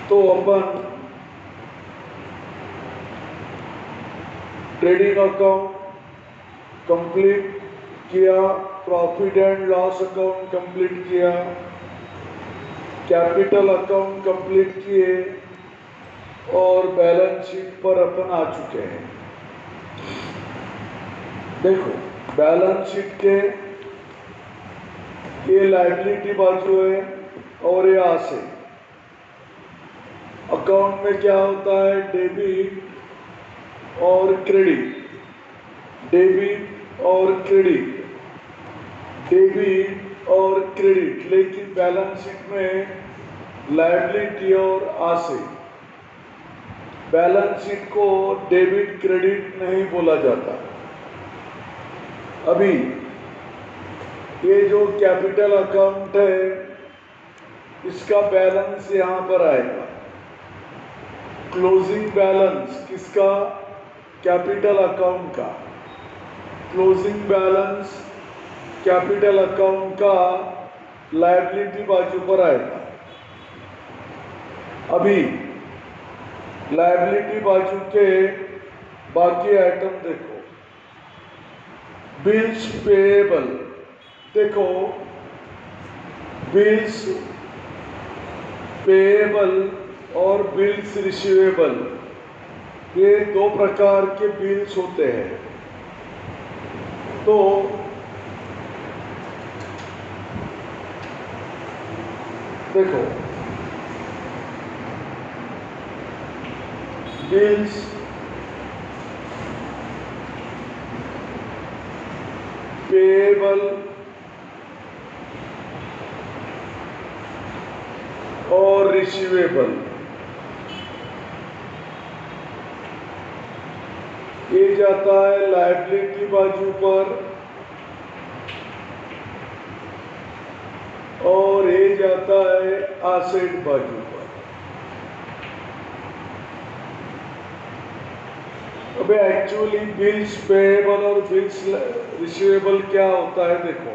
तो अपन trading account complete किया, profit and loss account complete किया, कैपिटल अकाउंट कंप्लीट किए और बैलेंस शीट पर अपन आ चुके हैं। देखो, बैलेंस शीट के ये लायबिलिटी बाजू है और ये एसेट। अकाउंट में क्या होता है? डेबिट और क्रेडिट, डेबिट और क्रेडिट, डेबिट और क्रेडिट। लेकिन बैलेंस शीट में लायबिलिटी और एसेट। बैलेंस शीट को डेबिट क्रेडिट नहीं बोला जाता। अभी ये जो कैपिटल अकाउंट है, इसका बैलेंस यहाँ पर आएगा। क्लोजिंग बैलेंस किसका? कैपिटल अकाउंट का। क्लोजिंग बैलेंस कैपिटल अकाउंट का लायबिलिटी बाजू पर आएगा। अभी लायबिलिटी बाजू के बाकी आइटम देखो। बिल्स पेएबल, देखो बिल्स पेएबल और बिल्स रिसीवेबल, ये दो प्रकार के बिल्स होते हैं। तो देखो, बिल्स पेएबल और रिसीवेबल, ये जाता है लायबिलिटी बाजू पर और ये जाता है एसेट बाजू पर। अबे एक्चुअली बिल्स पेएबल और बिल्स रिसीवेबल क्या होता है? देखो,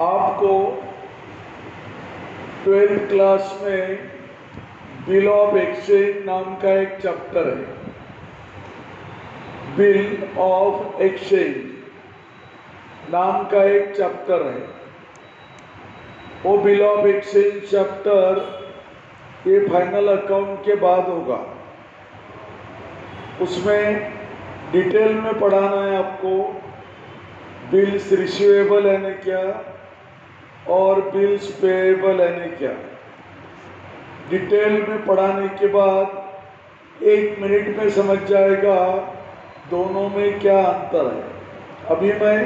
आपको 12th क्लास में बिल ऑफ एक्सचेंज नाम का एक चैप्टर है। बिल ऑफ एक्सचेंज नाम का एक चैप्टर है। वो बिल ऑफ एक्सचेंज चैप्टर ये फाइनल अकाउंट के बाद होगा। उसमें डिटेल में पढ़ाना है आपको बिल्स रिसीवेबल यानी क्या और बिल्स पेएबल यानी क्या। डिटेल में पढ़ाने के बाद 1 मिनट में समझ जाएगा दोनों में क्या अंतर है। अभी मैं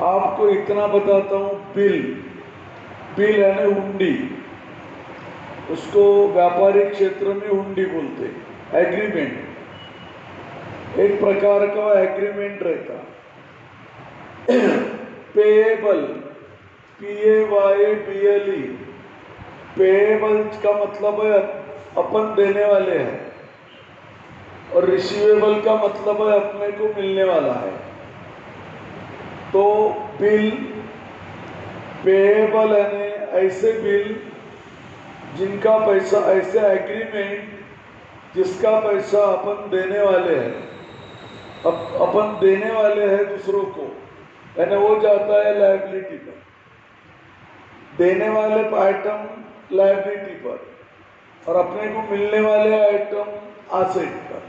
आपको इतना बताता हूँ। बिल यानी हुंडी, उसको व्यापारिक क्षेत्र में हुंडी बोलते हैं। एग्रीमेंट, एक प्रकार का एग्रीमेंट रहता। पेएबल, PAYBLE, पेएबल का मतलब है अपन देने वाले हैं और रिसीवेबल का मतलब है अपने को मिलने वाला है। तो बिल पेएबल यानी ऐसे बिल जिनका पैसा, ऐसे एग्रीमेंट जिसका पैसा अपन देने वाले हैं, अपन देने वाले हैं दूसरों को, यानी वो जाता है लायबिलिटी पर। देने वाले आइटम लायबिलिटी पर और अपने को मिलने वाले आइटम एसेट पर।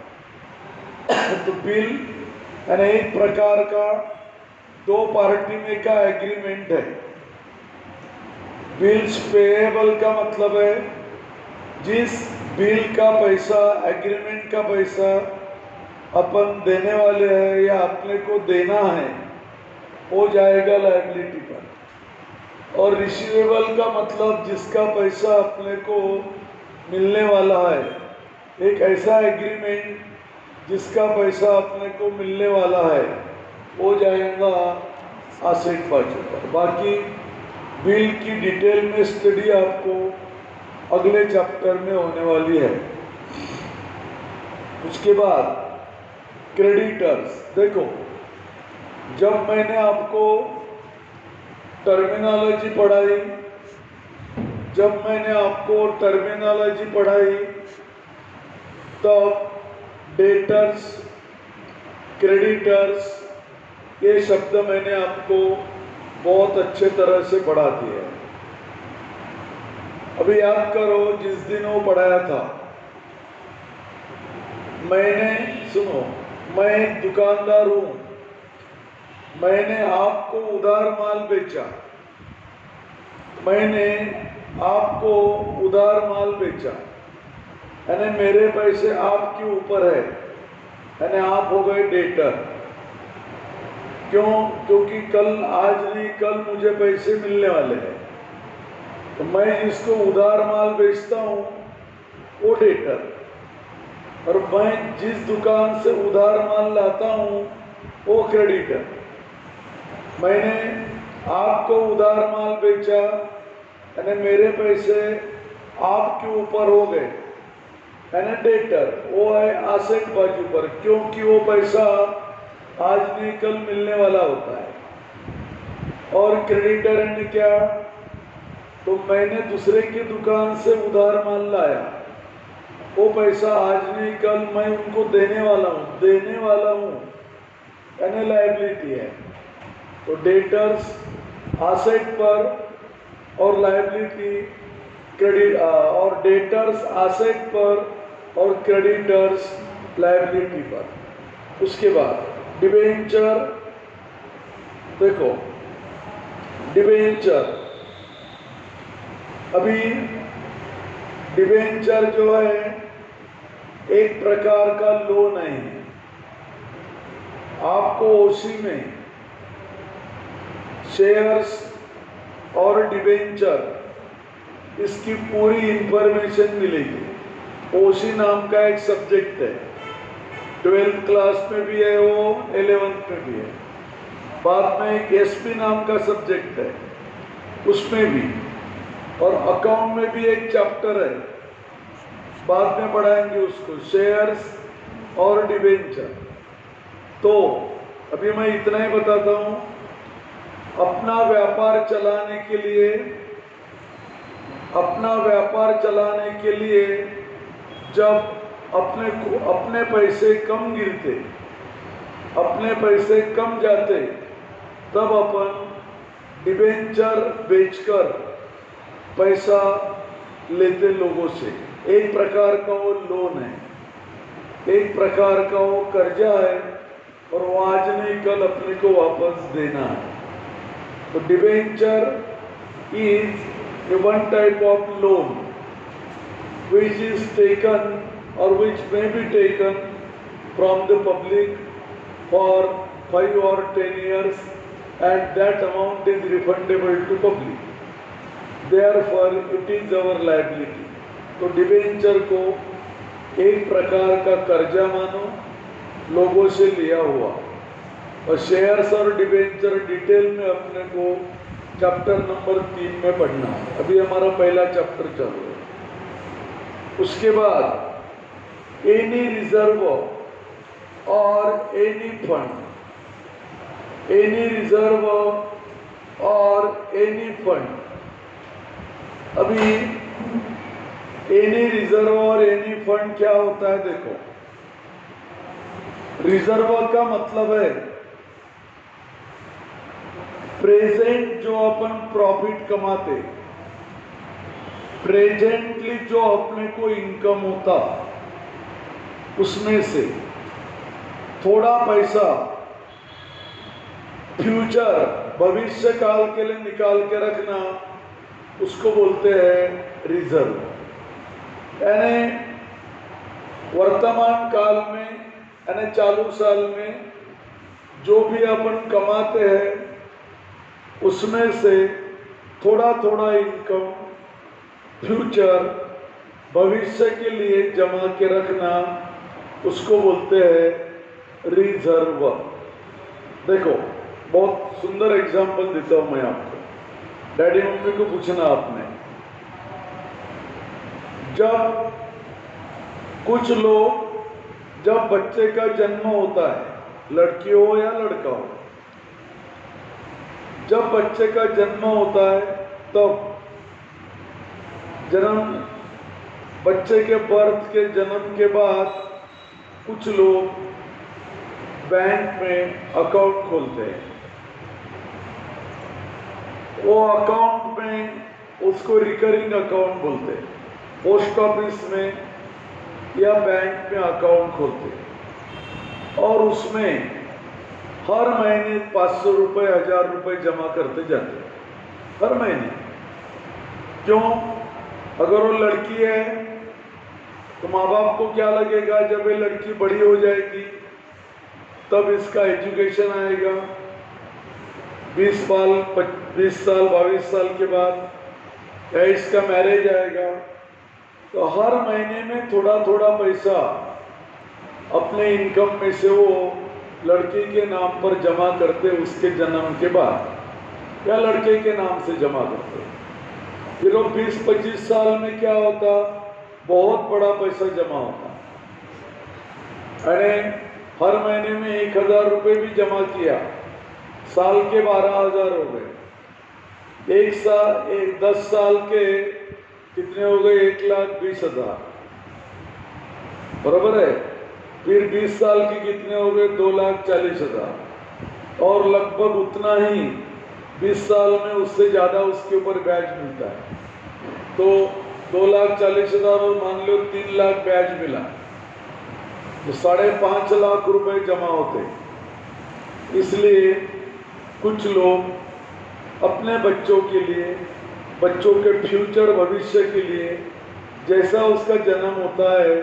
तो बिल यानी एक प्रकार का दो पार्टी में का एग्रीमेंट है। बिल्स पेएबल का मतलब है जिस बिल का पैसा, एग्रीमेंट का पैसा अपन देने वाले हैं या अपने को देना है, हो जाएगा लायबिलिटी पर। और रिसीवेबल का मतलब जिसका पैसा अपने को मिलने वाला है, एक ऐसा एग्रीमेंट जिसका पैसा अपने को मिलने वाला है, हो जाएगा एसेट बाजू पर। बाकी बिल की डिटेल में स्टडी आपको अगले चैप्टर में होने वाली है। उसके बाद क्रेडिटर्स, देखो जब मैंने आपको टर्मिनोलॉजी पढ़ाई जब मैंने आपको टर्मिनोलॉजी पढ़ाई तब डेटर्स, क्रेडिटर्स, ये शब्द मैंने आपको बहुत अच्छे तरह से पढ़ा दिए। अभी याद करो जिस दिन वो पढ़ाया था, मैं एक दुकानदार हूँ, मैंने आपको उधार माल बेचा, यानी मेरे पैसे आपके ऊपर है, यानी आप हो गए डेटर। क्यों? क्योंकि आज नहीं कल मुझे पैसे मिलने वाले हैं, तो मैं जिसको उधार माल बेचता हूँ वो डेटर, और मैं जिस दुकान से उधार माल लाता हूँ वो क्रेडिटर। मैंने आपको उधार माल बेचा, यानी मेरे पैसे आपके ऊपर हो गए, यानी डेटर। वो है एसेट बाजू पर, क्योंकि वो पैसा आज नहीं कल मिलने वाला होता है। और क्रेडिटर यानी क्या? तो मैंने दूसरे की दुकान से उधार माल लाया, वो पैसा आज नहीं कल मैं उनको देने वाला हूँ, यानी लायबिलिटी है। तो डेटर्स एसेट पर और लायबिलिटी क्रेडिट, और डेटर्स एसेट पर और क्रेडिटर्स लायबिलिटी पर। उसके बाद डिबेंचर, देखो डिबेंचर, अभी डिबेंचर जो है एक प्रकार का लोन है। आपको ओसी में शेयर्स और डिबेंचर इसकी पूरी इंफॉर्मेशन मिलेगी। ओसी नाम का एक सब्जेक्ट है, 12th क्लास में भी है, वो 11th में भी है। बाद में एक एसपी नाम का सब्जेक्ट है, उसमें भी, और अकाउंट में भी एक चैप्टर है, बाद में पढ़ाएंगे उसको, शेयर्स और डिबेंचर। तो अभी मैं इतना ही बताता हूँ, अपना व्यापार चलाने के लिए जब अपने पैसे कम गिरते, अपने पैसे कम जाते, तब अपन डिबेंचर बेचकर पैसा लेते लोगों से। एक प्रकार का वो लोन है, एक प्रकार का वो कर्जा है, और वो आज नहीं कल अपने को वापस देना है। तो debenture is one type of loan which is taken or which may be taken from the public for 5 or 10 years, and that amount is refundable to public. Therefore, it is our liability. तो debenture को एक प्रकार का कर्जा मानो, लोगों से लिया हुआ। और शेयर्स और डिबेंचर डिटेल में अपने को चैप्टर नंबर 3 में पढ़ना है। अभी हमारा पहला चैप्टर चल रहा है। उसके बाद एनी रिजर्व और एनी फंड, एनी रिजर्व और एनी फंड। अभी एनी रिजर्व और एनी फंड क्या होता है? देखो, रिजर्व का मतलब है प्रेजेंट जो अपन प्रॉफिट कमाते, प्रेजेंटली जो अपने को इनकम होता, उसमें से थोड़ा पैसा फ्यूचर भविष्य काल के लिए निकाल के रखना, उसको बोलते हैं रिजर्व। यानी वर्तमान काल में, यानी चालू साल में जो भी अपन कमाते हैं, उसमें से थोड़ा थोड़ा इनकम फ्यूचर भविष्य के लिए जमा के रखना, उसको बोलते हैं रिजर्व। देखो, बहुत सुंदर एग्जांपल देता हूं मैं आपको। डैडी मम्मी को पूछना आपने, जब कुछ लोग, जब बच्चे का जन्म होता है, लड़की हो या लड़का हो, जब बच्चे का जन्म होता है तब जन्म बच्चे के बर्थ के जन्म के बाद कुछ लोग बैंक में अकाउंट खोलते हैं। वो अकाउंट में उसको रिकरिंग अकाउंट बोलते हैं। पोस्ट ऑफिस में या बैंक में अकाउंट खोलते हैं और उसमें हर महीने 500 रुपये 1000 रुपये जमा करते जाते हैं हर महीने। क्यों? अगर वो लड़की है तो माँ बाप को क्या लगेगा, जब ये लड़की बड़ी हो जाएगी तब इसका एजुकेशन आएगा, 20 साल 22 साल के बाद या इसका मैरिज आएगा, तो हर महीने में थोड़ा थोड़ा पैसा अपने इनकम में से वो लड़की के नाम पर जमा करते उसके जन्म के बाद, या लड़के के नाम से जमा करते। फिर वो 20-25 साल में क्या होता, बहुत बड़ा पैसा जमा होता। अरे हर महीने में 1000 रुपये भी जमा किया, साल के 12,000 हो गए। 10 साल के कितने हो गए? 1,20,000, बराबर है। फिर 20 साल की कितने हो गए? 2,40,000, और लगभग उतना ही 20 साल में उससे ज़्यादा उसके ऊपर ब्याज मिलता है। तो 2,40,000 और मान लो 3 लाख ब्याज मिला, तो 5.5 लाख रुपए जमा होते। इसलिए कुछ लोग अपने बच्चों के लिए, बच्चों के फ्यूचर भविष्य के लिए, जैसा उसका जन्म होता है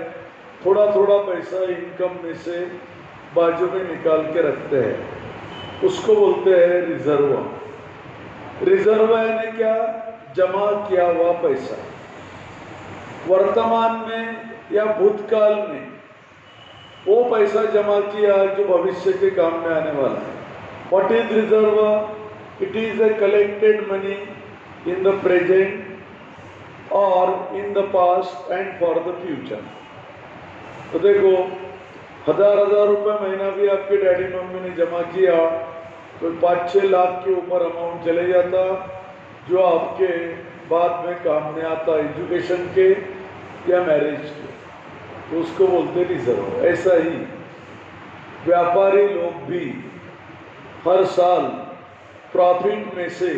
थोड़ा थोड़ा पैसा इनकम में से बाजू में निकाल के रखते हैं। उसको बोलते हैं रिजर्व। रिजर्व यानी क्या? जमा किया हुआ पैसा। वर्तमान में या भूतकाल में वो पैसा जमा किया जो भविष्य के काम में आने वाला है। What is reserve? It is a collected money in the present और in the past and for the future. तो देखो, 1000 रुपये महीना भी आपके डैडी मम्मी ने जमा किया तो 5-6 लाख के ऊपर अमाउंट चले जाता, जो आपके बाद में काम में आता, एजुकेशन के या मैरिज के। तो उसको बोलते रिजर्व। ऐसा ही व्यापारी लोग भी हर साल प्रॉफिट में से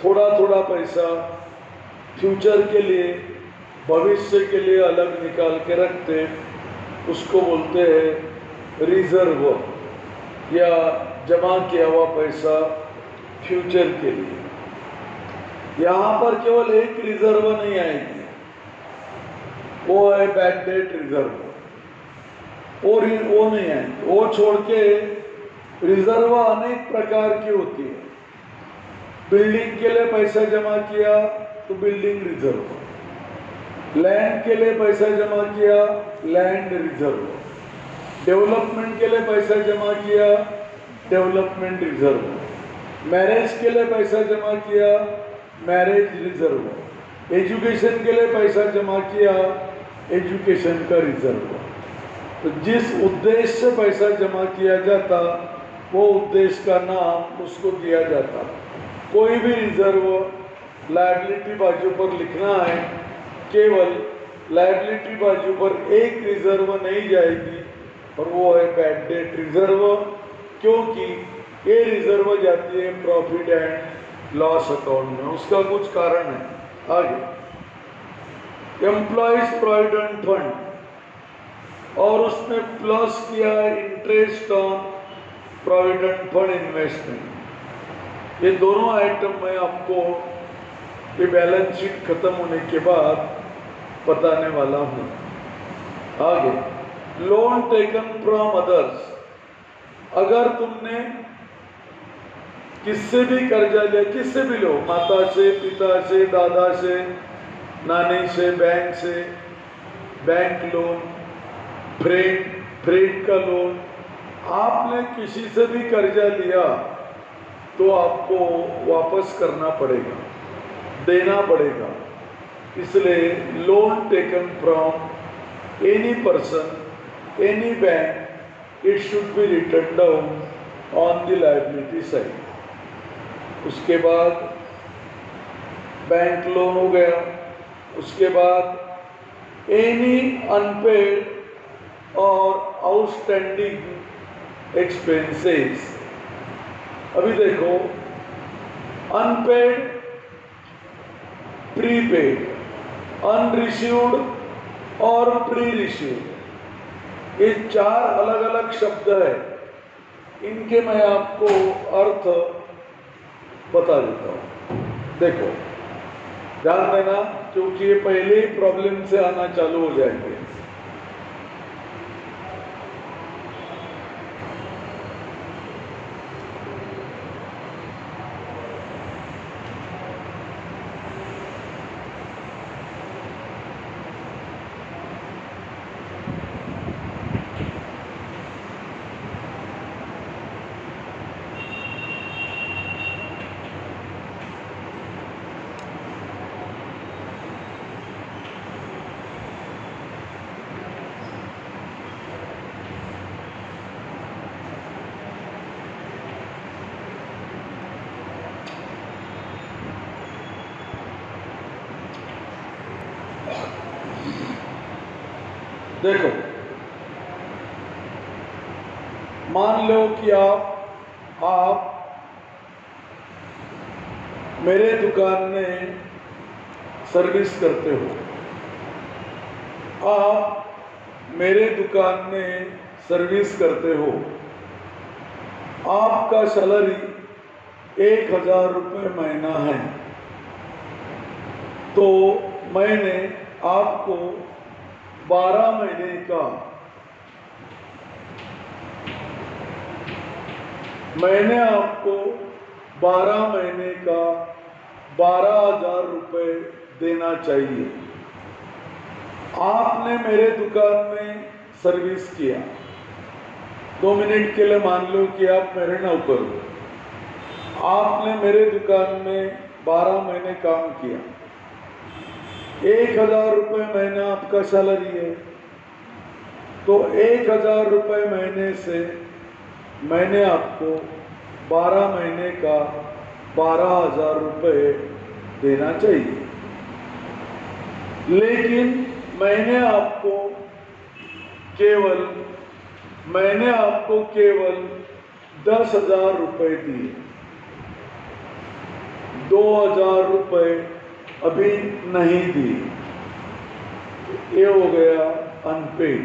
थोड़ा थोड़ा पैसा फ्यूचर के लिए, भविष्य के लिए अलग निकाल के रखते हैं। उसको बोलते हैं रिजर्व, या जमा किया हुआ पैसा फ्यूचर के लिए। यहाँ पर केवल एक रिजर्व नहीं आएगी, वो है बैड डेट रिजर्व। और वो नहीं आएगी। वो छोड़ के रिजर्व अनेक प्रकार की होती है। बिल्डिंग के लिए पैसा जमा किया तो बिल्डिंग रिजर्व, लैंड के लिए पैसा जमा किया लैंड रिजर्व, डेवलपमेंट के लिए पैसा जमा किया डेवलपमेंट रिजर्व, मैरिज के लिए पैसा जमा किया मैरिज रिजर्व, एजुकेशन के लिए पैसा जमा किया एजुकेशन का रिजर्व। तो जिस उद्देश्य से पैसा जमा किया जाता वो उद्देश्य का नाम उसको दिया जाता। कोई भी रिजर्व लायबिलिटी बाजू पर लिखना है, केवल लायबिलिटी बाजू पर एक रिजर्व नहीं जाएगी, और वो है बैड डेट रिजर्व, क्योंकि ये रिजर्व जाती है प्रॉफिट एंड लॉस अकाउंट में। उसका कुछ कारण है। आगे एम्प्लॉयज प्रोविडेंट फंड, और उसमें प्लस किया interest on provident fund investment. ये दोनों आइटम मैं आपको ये बैलेंस शीट खत्म होने के बाद बताने वाला हूँ। आगे लोन टेकन फ्रॉम अदर्स, अगर तुमने किससे भी कर्जा लिया, किससे भी लो, माता से, पिता से, दादा से, नानी से, बैंक लोन, फ्रेंड का लोन, आपने किसी से भी कर्जा लिया तो आपको वापस करना पड़ेगा, देना पड़ेगा। इसलिए loan taken from any person, any bank, it should be written down on the liability side. उसके बाद बैंक लोन हो गया, उसके बाद एनी अनपेड और आउटस्टैंडिंग एक्सपेंसेस। अभी देखो, अनपेड, प्रीपेड, अनरिसीव्ड और प्री रिसीव्ड, ये 4 अलग अलग शब्द है। इनके मैं आपको अर्थ बता देता हूँ। देखो, ध्यान देना, क्योंकि ये पहले ही प्रॉब्लम से आना चालू हो जाएंगे। देखो, मान लो कि आप मेरे दुकान में सर्विस करते हो। आप मेरे दुकान में सर्विस करते हो। आपका सैलरी 1000 रुपये महीना है। तो मैंने आपको 12 महीने का मैंने आपको 12 महीने का 12,000 रुपये देना चाहिए। आपने मेरे दुकान में सर्विस किया। 2 मिनट के लिए मान लो कि आप मेरे नौकर हो। आपने मेरे दुकान में 12 महीने काम किया। 1000 रुपये महीना आपका सैलरी है। तो 1000 रुपये महीने से मैंने आपको 12 महीने का 12,000 रुपये देना चाहिए। लेकिन मैंने आपको केवल 10,000 रुपये दिए। 2,000 रुपये अभी नहीं दिए। ये हो गया अनपेड।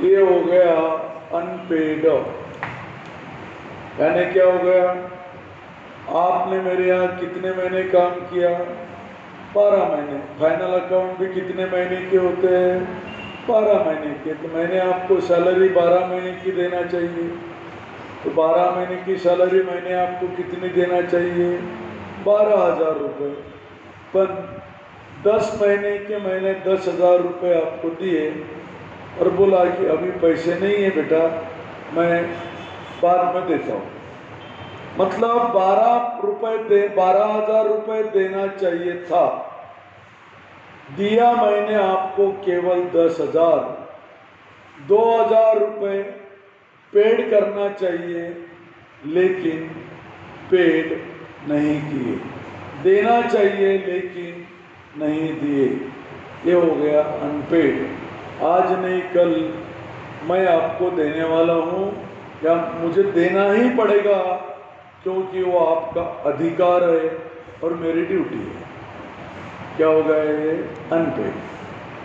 ये हो गया अनपेड। यानी क्या हो गया? आपने मेरे यहाँ कितने महीने काम किया? 12 महीने। फाइनल अकाउंट भी कितने महीने के होते हैं? 12 महीने के। तो मैंने आपको सैलरी 12 महीने की देना चाहिए। तो 12 महीने की सैलरी मैंने आपको कितनी देना चाहिए? 12,000 रुपये। पर 10 महीने के मैंने 10,000 रुपये आपको दिए और बोला कि अभी पैसे नहीं है बेटा, मैं बाद में देता हूँ। मतलब 12,000 रुपये देना चाहिए था। दिया मैंने आपको केवल 10,000। 2,000 रुपये पेड करना चाहिए, लेकिन पेड नहीं किए। देना चाहिए लेकिन नहीं दिए। ये हो गया अनपेड। आज नहीं कल मैं आपको देने वाला हूँ, या मुझे देना ही पड़ेगा, क्योंकि वो आपका अधिकार है और मेरी ड्यूटी है। क्या हो गया ये? अनपेड।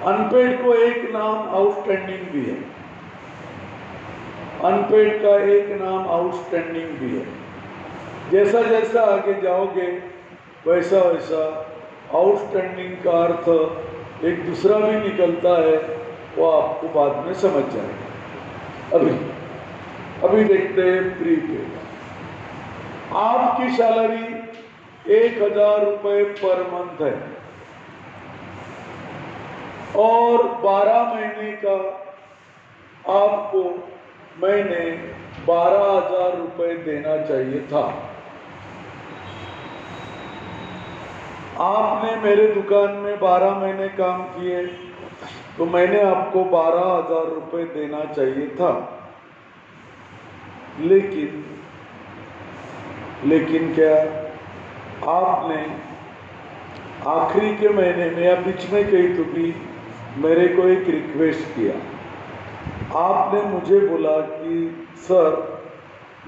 अनपेड को एक नाम आउटस्टैंडिंग भी है। अनपेड का एक नाम आउटस्टैंडिंग भी है। जैसा जैसा आगे जाओगे वैसा वैसा आउटस्टैंडिंग का अर्थ एक दूसरा भी निकलता है, वो आपको बाद में समझ जाएगा। अभी देखते हैं प्रीपेड। आपकी सैलरी 1,000 रुपये पर मंथ है और 12 महीने का आपको मैंने 12,000 रुपये देना चाहिए था। आपने मेरे दुकान में 12 महीने काम किए, तो मैंने आपको 12,000 रुपये देना चाहिए था। लेकिन क्या? आपने आखिरी के महीने में या बीच में कहीं तो भी मेरे को एक रिक्वेस्ट किया। आपने मुझे बोला कि सर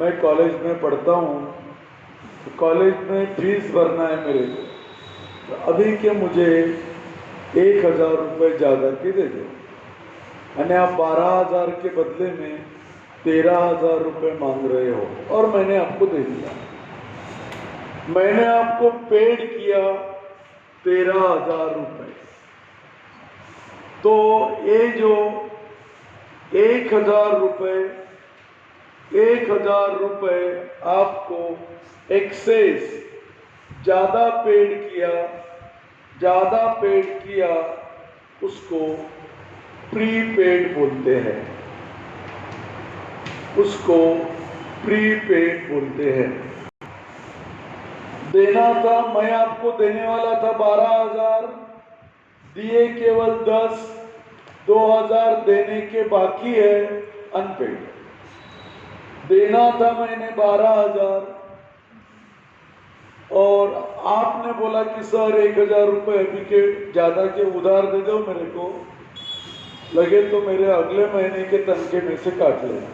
मैं कॉलेज में पढ़ता हूँ, तो कॉलेज में फीस भरना है मेरे को, तो अभी के मुझे 1,000 रुपये ज़्यादा के दे दो। मैंने आप 12,000 के बदले में 13,000 रुपये मांग रहे हो और मैंने आपको दे दिया। मैंने आपको पेड किया 13,000 रुपये। तो ये जो 1,000 रुपये आपको एक्सेस ज़्यादा पेड किया उसको प्रीपेड बोलते हैं। देना था, मैं आपको देने वाला था 12,000, दिए केवल 10, 2,000 देने के बाकी है अनपेड। देना था मैंने 12,000 और आपने बोला कि सर 1,000 रुपये अभी के ज़्यादा के उधार दे दो मेरे को, लगे तो मेरे अगले महीने के तनखे में से काट लेना,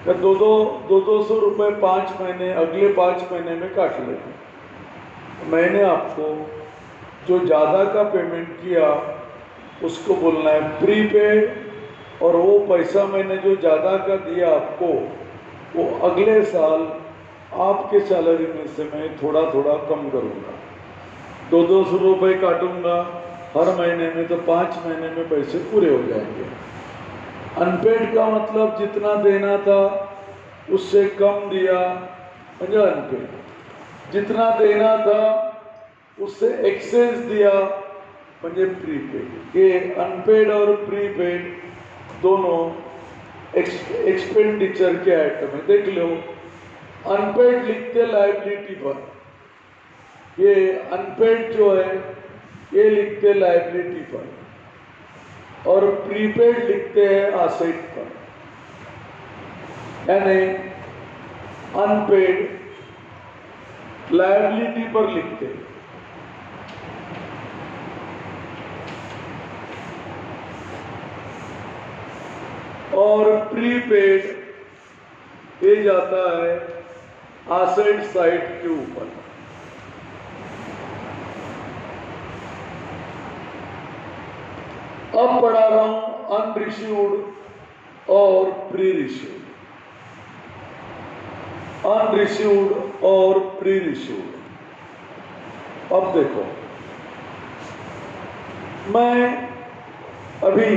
या 200 रुपये 5 महीने अगले 5 महीने में काट लेना। मैंने आपको जो ज़्यादा का पेमेंट किया उसको बोलना है प्रीपेड, और वो पैसा मैंने जो ज़्यादा का दिया आपको वो अगले साल आपके सैलरी में से मैं थोड़ा थोड़ा कम करूँगा। 200 रुपये काटूंगा हर महीने में, तो 5 महीने में पैसे पूरे हो जाएंगे। अनपेड का मतलब जितना देना था उससे कम दिया म्हणजे अनपेड, जितना देना था उससे एक्सेस दिया म्हणजे प्रीपेड। ये अनपेड और प्रीपेड दोनों एक्सपेंडिचर के आइटम है। देख लो, अनपेड लिखते लायबिलिटी पर, ये अनपेड जो है ये लिखते लायबिलिटी पर, और प्रीपेड लिखते हैं असेट पर। यानी अनपेड लायबिलिटी पर लिखते हैं, और प्रीपेड ये जाता है एसेट साइड के ऊपर। अब पढ़ा रहा हूं अनरिसीव्ड और प्री रिसीव्ड। अनरिसीव्ड और प्री रिसीव्ड। अब देखो, मैं अभी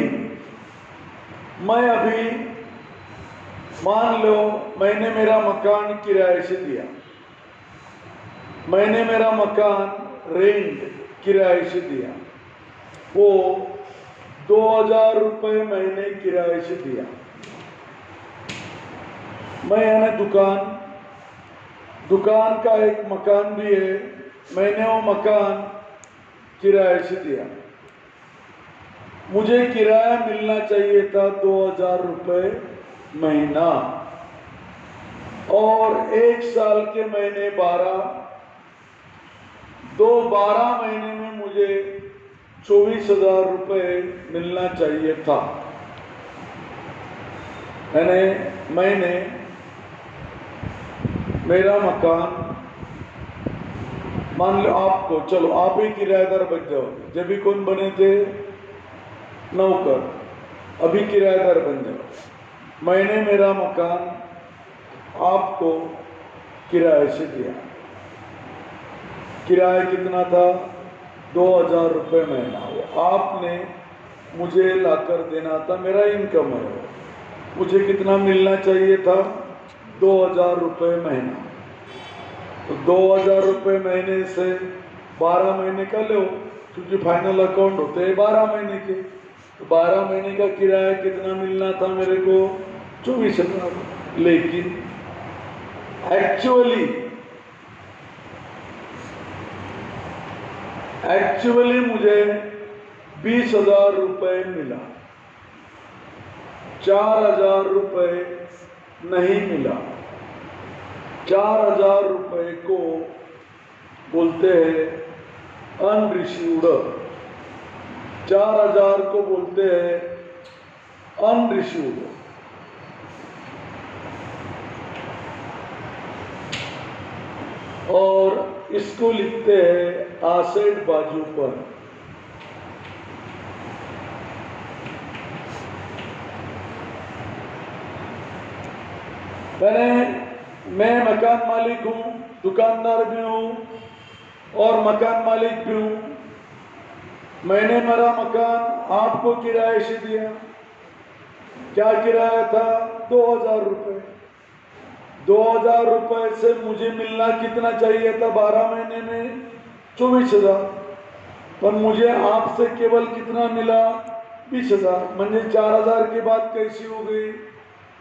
मान लो मैंने मेरा मकान किराए से दिया, मैंने मेरा मकान रेंट किराए से दिया, वो 2,000 रुपये महीने किराए से दिया। मैं यानी दुकान का एक मकान भी है, मैंने वो मकान किराए से दिया। मुझे किराया मिलना चाहिए था 2,000 रुपये महीना, और 1 साल के महीने 12 महीने में मुझे 24,000 रुपये मिलना चाहिए था। मैंने मेरा मकान, मान लो आपको, चलो आप ही किराएदार बन जाओ, जब भी कौन बने थे नौकर, अभी किराएदार बन जाओ। मैंने मेरा मकान आपको किराए से दिया। किराया कितना था? 2,000 रुपये महीना। वो आपने मुझे लाकर देना था, मेरा इनकम है, मुझे कितना मिलना चाहिए था? 2,000 रुपये महीना। तो 2,000 रुपये महीने से 12 महीने का लो, क्योंकि फाइनल अकाउंट होते हैं 12 महीने के। तो 12 महीने का किराया कितना मिलना था मेरे को? 24,000। लेकिन एक्चुअली मुझे 20,000 रुपये मिला, 4,000 रुपये नहीं मिला। 4,000 रुपये को बोलते हैं अनरिसीव्ड। 4,000 को बोलते हैं अनरिसीव्ड। और इसको लिखते हैं आसेट बाजू पर। मैं मकान मालिक हूं, दुकानदार भी हूं और मकान मालिक भी हूं। मैंने मेरा मकान आपको किराए से दिया। क्या किराया था? 2,000 रुपये। 2,000 रुपये से मुझे मिलना कितना चाहिए था 12 महीने में? 24,000। पर मुझे आपसे केवल कितना मिला? 20,000। म्हणजे 4,000 की बात कैसी हो गई?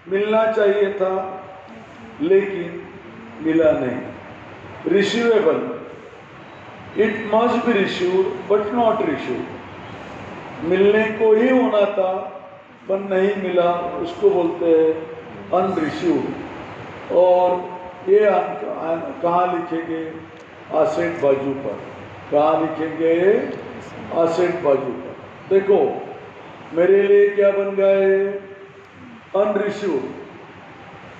मिलना चाहिए था लेकिन मिला नहीं। Receivable, it must be received but not received. मिलने को ही होना था पर नहीं मिला, उसको बोलते हैं अनरिसीव्ड। और ये कहाँ लिखेंगे? आसेट बाजू पर। कहाँ लिखेंगे? आसेट बाजू पर। देखो मेरे लिए क्या बन गए? अनरिसीव्ड।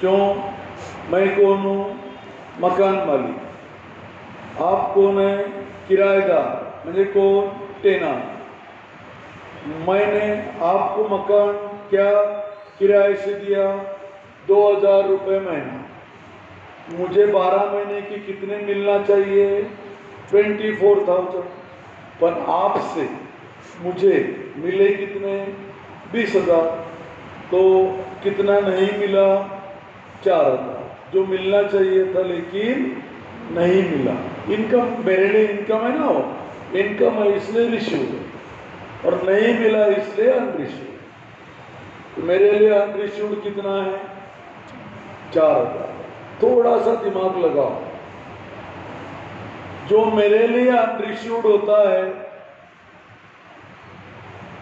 क्यों? मैं कौन हूँ? मकान मालिक। आप कौन है? किराएदार। म्हणजे कौन? टेनर। मैंने आपको मकान क्या किराए से दिया? 2,000 रुपये महीना। मुझे 12 महीने की कितने मिलना चाहिए? 24,000। पर आपसे मुझे मिले कितने? 20,000। तो कितना नहीं मिला? 4,000 जो मिलना चाहिए था लेकिन नहीं मिला। इनकम मेरे लिए इनकम है ना, हो इनकम है इसलिए रिसीव है, और नहीं मिला इसलिए अनरिसीव्ड। तो मेरे लिए अनरिसीव्ड कितना है? 4,000। थोड़ा सा दिमाग लगाओ। जो मेरे लिए अनरिसीव्ड होता है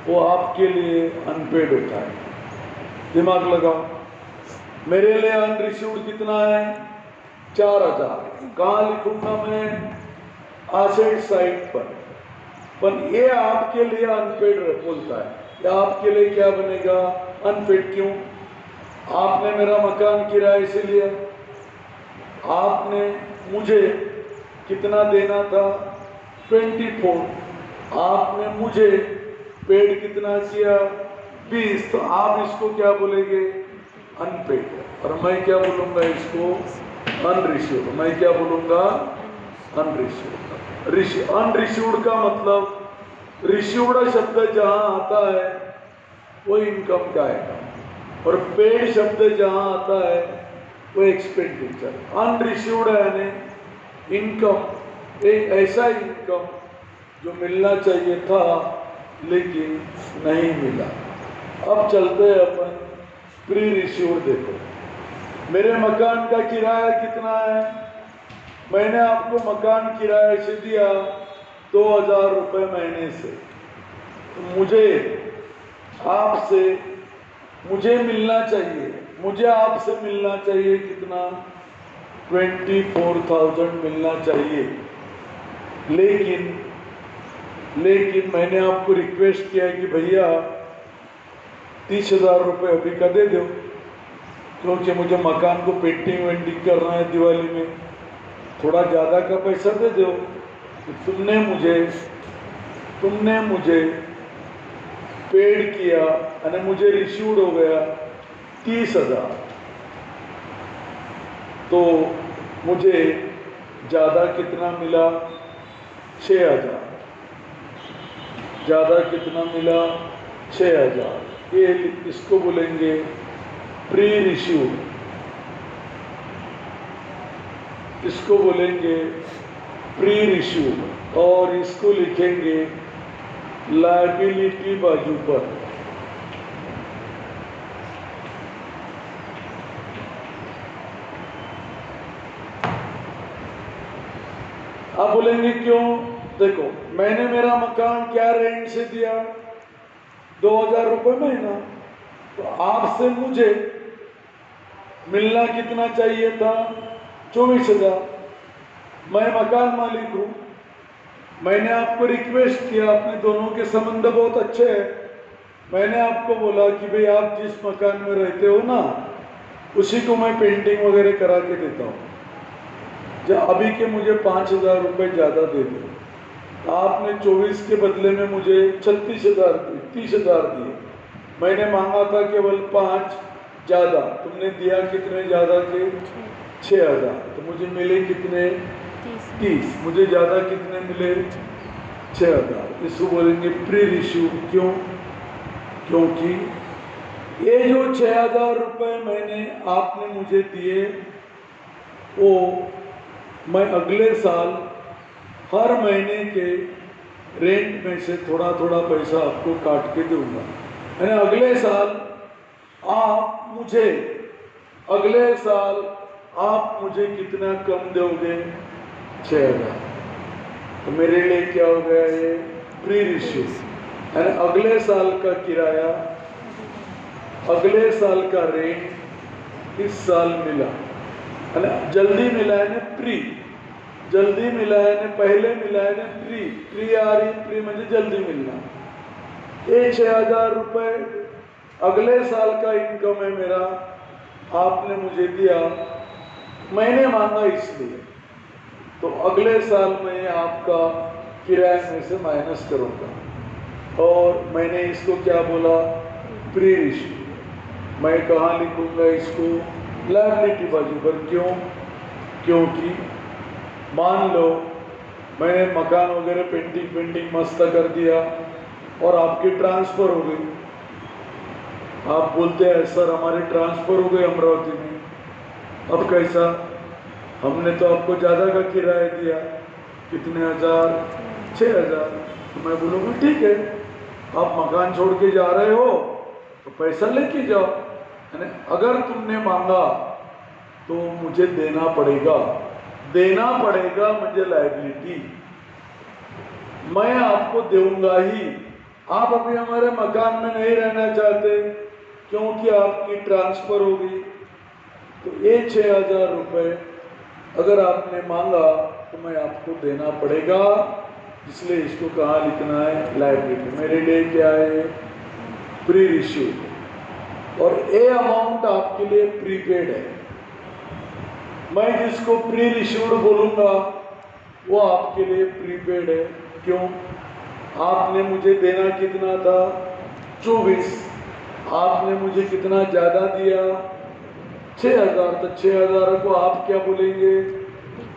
वो आपके लिए अनपेड होता है। दिमाग लगाओ। मेरे लिए अनरिसीव्ड कितना है? 4,000। कहाँ लिखूंगा मैं? आसेट साइड पर ये आपके लिए अनपेड बोलता है। या आपके लिए क्या बनेगा? अनपेड। क्यों? आपने मेरा मकान किराए से लिया। आपने मुझे कितना देना था? 24। आपने मुझे पेड कितना किया? 20। तो आप इसको क्या बोलेंगे? अनपेड। और मैं क्या बोलूँगा इसको? अनरिसीव्ड। मैं क्या बोलूँगा? अनरिसीव्ड। अनरिसीव्ड का मतलब, रिसीव्ड शब्द जहाँ आता है वो इनकम का आएगा, और पेड शब्द जहाँ आता है वो एक्सपेंडिचर। अनरिसीव्ड यानी इनकम, एक ऐसा इनकम जो मिलना चाहिए था लेकिन नहीं मिला। अब चलते हैं अपन प्री रिसीव्ड। देखो मेरे मकान का किराया कितना है? मैंने आपको मकान किराए से दिया 2,000 रुपये महीने से। तो मुझे आपसे मुझे मिलना चाहिए, मुझे आपसे मिलना चाहिए कितना? 24,000 मिलना चाहिए। लेकिन मैंने आपको रिक्वेस्ट किया कि भैया 30,000 रुपये अभी का दे दो, क्योंकि मुझे मकान को पेंटिंग वेंटिंग करना है दिवाली में, थोड़ा ज़्यादा का पैसा दे दो। तो तुमने मुझे पेड किया यानी मुझे रिसीव्ड हो गया 30,000। तो मुझे ज़्यादा कितना मिला? 6,000। ज़्यादा कितना मिला? 6,000। ये इसको बोलेंगे प्री रिसीव्ड। इसको बोलेंगे प्री रिसीव्ड, और इसको लिखेंगे लायबिलिटी बाजू पर। आप बोलेंगे क्यों? देखो मैंने मेरा मकान क्या रेंट से दिया? 2,000 रुपये महीना। तो आपसे मुझे मिलना कितना चाहिए था? 24,000। मैं मकान मालिक हूँ, मैंने आपको रिक्वेस्ट किया, अपने दोनों के संबंध बहुत अच्छे हैं, मैंने आपको बोला कि भाई आप जिस मकान में रहते हो ना उसी को मैं पेंटिंग वगैरह करा के देता हूँ, जब अभी के मुझे 5,000 रुपये ज़्यादा दे दो। आपने 24 के बदले में मुझे 36,000 30,000 दिए, मैंने मांगा था केवल 5 ज़्यादा, तुमने दिया कितने ज़्यादा के? 6,000। तो मुझे मिले कितने? 30। मुझे ज़्यादा कितने मिले? 6,000। इसको बोलेंगे प्री रिश्यू। क्यों? क्योंकि ये जो 6,000 रुपये मैंने आपने मुझे दिए वो मैं अगले साल हर महीने के रेंट में से थोड़ा थोड़ा पैसा आपको काट के दूंगा। यानी अगले साल आप मुझे कितना कम दोगे? 6,000। तो मेरे लिए क्या हो गया ये? प्री रिश्यू। यानी अगले साल का किराया, अगले साल का रेंट इस साल मिला, है जल्दी मिला है ना? प्री जल्दी मिला है ना? पहले मिला है ना? प्री आ रही, प्री मुझे जल्दी मिलना। ये 6,000 रुपये अगले साल का इनकम है मेरा, आपने मुझे दिया, मैंने मांगा इसलिए, तो अगले साल मैं आपका किराए में से माइनस करूँगा। और मैंने इसको क्या बोला? प्री रिश्यू। मैं कहाँ लिखूँगा इसको? लायबिलिटी बाजू पर। क्यों? क्योंकि मान लो मैंने मकान वगैरह पेंटिंग मस्त कर दिया और आपकी ट्रांसफ़र हो गई। आप बोलते हैं सर हमारी ट्रांसफ़र हो गई अमरावती में, अब कैसा? हमने तो आपको ज़्यादा का किराया दिया, कितने हज़ार? 6,000। तो मैं बोलूँगा ठीक है, आप मकान छोड़ के जा रहे हो तो पैसा लेके जाओ, यानी अगर तुमने मांगा तो मुझे देना पड़ेगा मुझे लायबिलिटी, मैं आपको दूंगा ही। आप अभी हमारे मकान में नहीं रहना चाहते क्योंकि आपकी ट्रांसफ़र हो गई, तो ये 6,000 रुपये अगर आपने मांगा तो मैं आपको देना पड़ेगा, इसलिए इसको कहाँ लिखना है? लायबिलिटी। मेरे लिए क्या है? प्री रिश्यू। और ये अमाउंट आपके लिए प्रीपेड है। मैं जिसको प्री रिश्यूड बोलूँगा वो आपके लिए प्रीपेड है। क्यों? आपने मुझे देना कितना था? 24। आपने मुझे कितना ज़्यादा दिया? 6,000। तो 6,000 को आप क्या बोलेंगे?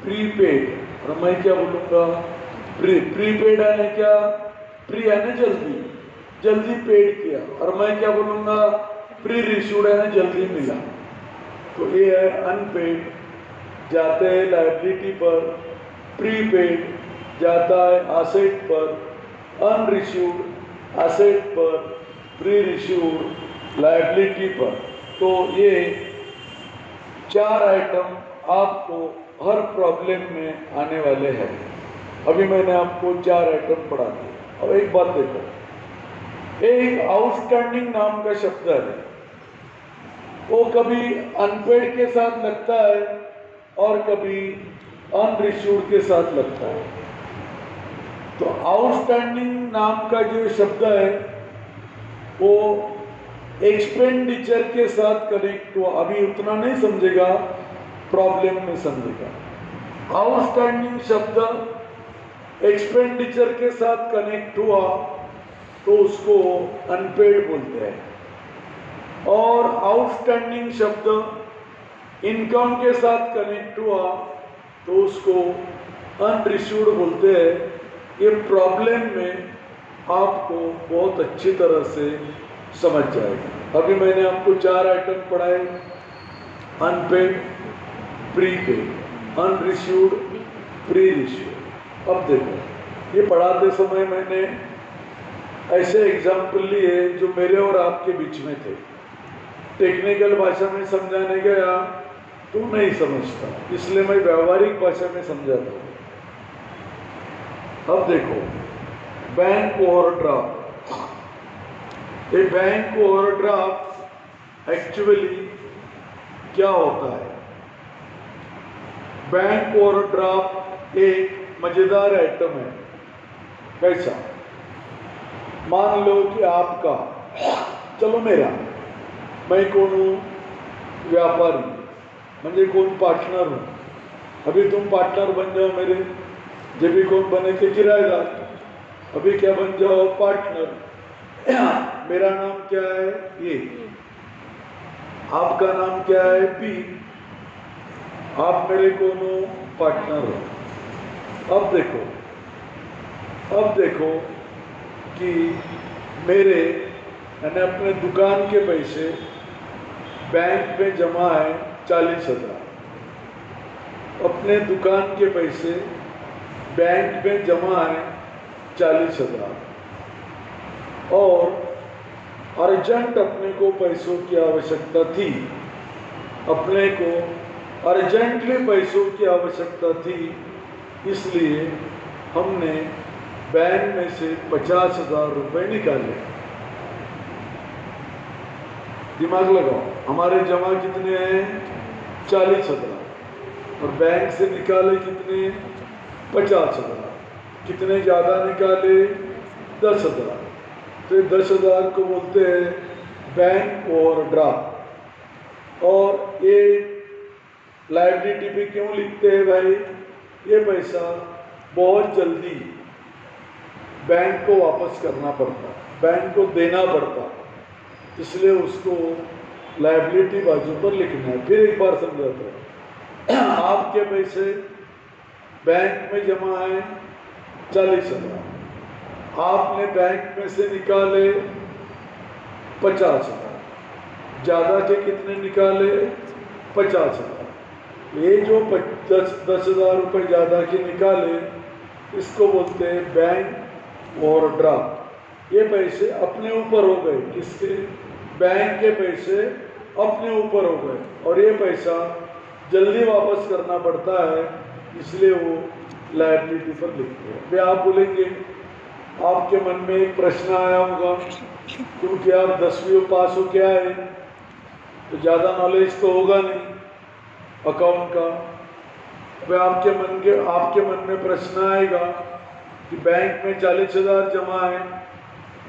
प्रीपेड। और मैं क्या बोलूँगा? प्रीपेड है क्या? प्री है ना जल्दी पेड किया, और मैं क्या बोलूँगा? प्री रिश्यूड है ना, जल्दी मिला। तो ये है अनपेड, जाते हैं लायबिलिटी पर, प्रीपेड जाता है असेट पर, अनरिश्यूड असेट पर, प्री रिश्यूड लायबिलिटी पर। तो ये 4 आइटम आपको हर प्रॉब्लम में आने वाले हैं। अभी मैंने आपको 4 आइटम पढ़ा दिए। अब एक बात देखो, एक आउटस्टैंडिंग नाम का शब्द है, वो कभी अनपेड के साथ लगता है और कभी अनरिश्यूड के साथ लगता है। तो आउटस्टैंडिंग नाम का जो शब्द है वो एक्सपेंडिचर के साथ कनेक्ट हुआ, अभी उतना नहीं समझेगा, प्रॉब्लम में समझेगा। आउटस्टैंडिंग शब्द एक्सपेंडिचर के साथ कनेक्ट हुआ तो उसको अनपेड बोलते हैं, और आउटस्टैंडिंग शब्द इनकम के साथ कनेक्ट हुआ तो उसको अनरिश्यूड बोलते हैं। ये प्रॉब्लम में आपको बहुत अच्छी तरह से समझ जाएगा। अभी मैंने आपको 4 आइटम पढ़ाए, अनपेड, प्रीपेड, अनरिश्यूड, प्री रिश्यूड। अब देखो, ये पढ़ाते समय मैंने ऐसे एग्जाम्पल लिए जो मेरे और आपके बीच में थे। टेक्निकल भाषा में समझाने गया तो नहीं समझता, इसलिए मैं व्यावहारिक भाषा में समझाता हूँ। अब देखो, बैंक ओवरड्राफ्ट। ये बैंक ओवरड्राफ्ट एक्चुअली क्या होता है? बैंक ओवरड्राफ्ट एक मजेदार आइटम है। कैसा? मान लो कि आपका, चलो मेरा, मैं कौन हूँ? व्यापारी, म्हणजे कौन? पार्टनर हूँ। अभी तुम पार्टनर बन जाओ मेरे, जब भी कौन बने थे? किराएदार। अभी क्या बन जाओ? पार्टनर। मेरा नाम क्या है? ए। आपका नाम क्या है? बी। आप मेरे कौन हो? पार्टनर हो। अब देखो कि मेरे यानी अपने दुकान के पैसे बैंक में जमा है 40,000। अपने दुकान के पैसे बैंक में जमा है 40,000 और अर्जेंट अपने को पैसों की आवश्यकता थी। अपने को अर्जेंटली पैसों की आवश्यकता थी, इसलिए हमने बैंक में से 50,000 रुपये निकाले। दिमाग लगाओ, हमारे जमा कितने हैं? 40,000 और बैंक से निकाले कितने? 50,000। कितने ज़्यादा निकाले? 10,000। तो 10,000 को बोलते हैं बैंक ओवरड्राफ्ट। और ये लायबिलिटी पे क्यों लिखते हैं भाई? ये पैसा बहुत जल्दी बैंक को वापस करना पड़ता, बैंक को देना पड़ता, इसलिए उसको लायबिलिटी बाजू पर लिखना है। फिर एक बार समझाता हूँ। आपके पैसे बैंक में जमा है 40,000, आपने बैंक में से निकाले 50,000, ज़्यादा के कितने निकाले? 50,000। ये जो 10,000 रुपये ज़्यादा के निकाले, इसको बोलते हैं बैंक ओवरड्राफ्ट। ये पैसे अपने ऊपर हो गए। किसके? बैंक के पैसे अपने ऊपर हो गए और ये पैसा जल्दी वापस करना पड़ता है, इसलिए वो लायबिलिटी पर लिखते हैं। वे आप बोलेंगे, आपके मन में एक प्रश्न आया होगा, क्योंकि आप 10वीं पास हो क्या है तो ज़्यादा नॉलेज तो होगा नहीं अकाउंट का। वे आपके मन में प्रश्न आएगा कि बैंक में 40,000 जमा है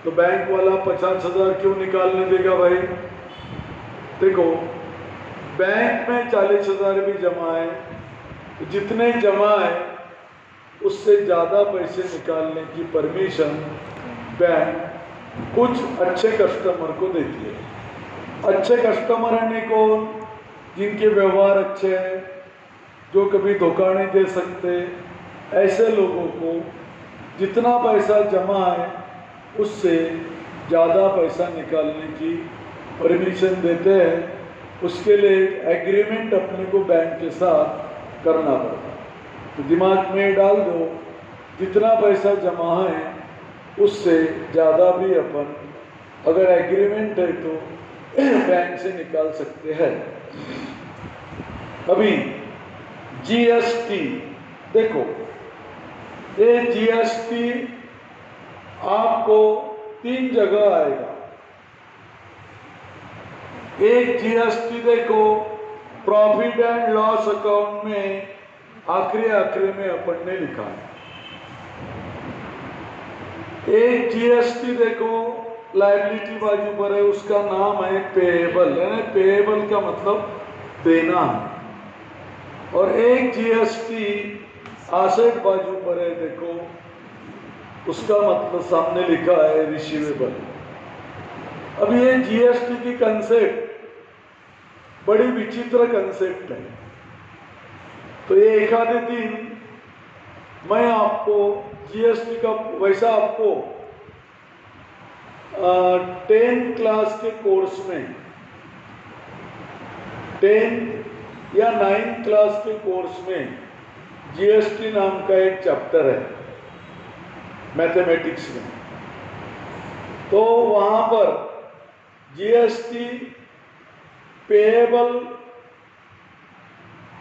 तो बैंक वाला 50,000 क्यों निकालने देगा भाई? देखो, बैंक में 40,000 भी जमा है तो जितने जमा है उससे ज़्यादा पैसे निकालने की परमिशन बैंक कुछ अच्छे कस्टमर को देती है। अच्छे कस्टमर यानी कौन? जिनके व्यवहार अच्छे हैं, जो कभी धोखा नहीं दे सकते, ऐसे लोगों को जितना पैसा जमा है उससे ज़्यादा पैसा निकालने की परमिशन देते हैं। उसके लिए एग्रीमेंट अपने को बैंक के साथ करना पड़ता है। तो दिमाग में डाल दो, जितना पैसा जमा है उससे ज़्यादा भी अपन अगर एग्रीमेंट है तो बैंक से निकाल सकते हैं। अभी जीएसटी देखो, ये जीएसटी आपको 3 जगह आएगा। एक जीएसटी देखो प्रॉफिट एंड लॉस अकाउंट में आखिरी में अपन ने लिखा है। एक जीएसटी देखो लायबिलिटी बाजू पर है, उसका नाम है पेएबल, यानी पेएबल का मतलब देना है। और एक जीएसटी एसेट बाजू पर है, देखो उसका मतलब सामने लिखा है रिसीवेबल। अब ये जीएसटी की कंसेप्ट बड़ी विचित्र कंसेप्ट है। तो ये एक आधे दिन मैं आपको जीएसटी का, वैसा आपको 10th क्लास के कोर्स में, 10th या 9th क्लास के कोर्स में जीएसटी नाम का एक चैप्टर है मैथमेटिक्स में। तो वहाँ पर जीएसटी पेएबल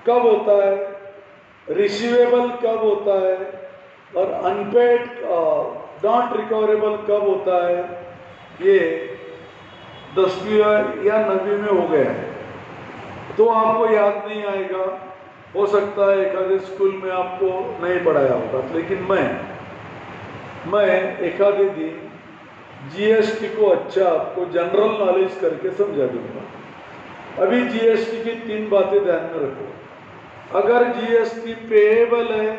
कब होता है, रिसीवेबल कब होता है और अनपेड नॉट रिकवरेबल कब होता है, ये 10वीं या 9वीं में हो गया है। तो आपको याद नहीं आएगा, हो सकता है एक आधे स्कूल में आपको नहीं पढ़ाया होगा, लेकिन मैं मैं एखादे दिन जीएसटी को अच्छा आपको जनरल नॉलेज करके समझा दूंगा। अभी जीएसटी की 3 बातें ध्यान में रखो। अगर जीएसटी पेएबल है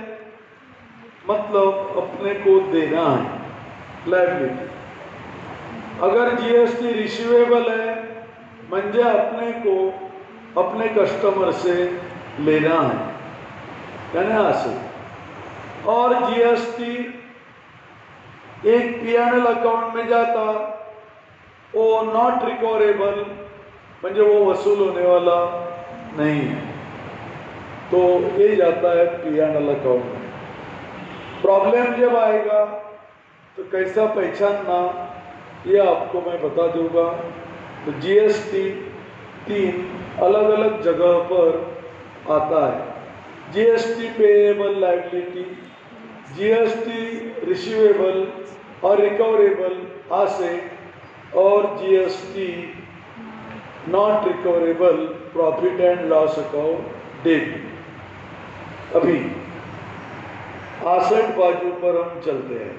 मतलब अपने को देना है, लायबिलिटी। अगर जीएसटी रिसीवेबल है म्हणजे अपने को अपने कस्टमर से लेना है, यानी असे। और जीएसटी एक पीएनएल अकाउंट में जाता, वो नॉट रिकवरेबल म्हणजे वो वसूल होने वाला नहीं है, तो ये जाता है पीएनएल अकाउंट में। प्रॉब्लम जब आएगा तो कैसा पहचानना ये आपको मैं बता दूंगा। तो जीएसटी 3 अलग अलग जगह पर आता है। GST payable liability, GST receivable और रिकवरेबल एसेट, और GST not recoverable profit and loss account debit. अभी एसेट बाजू पर हम चलते हैं।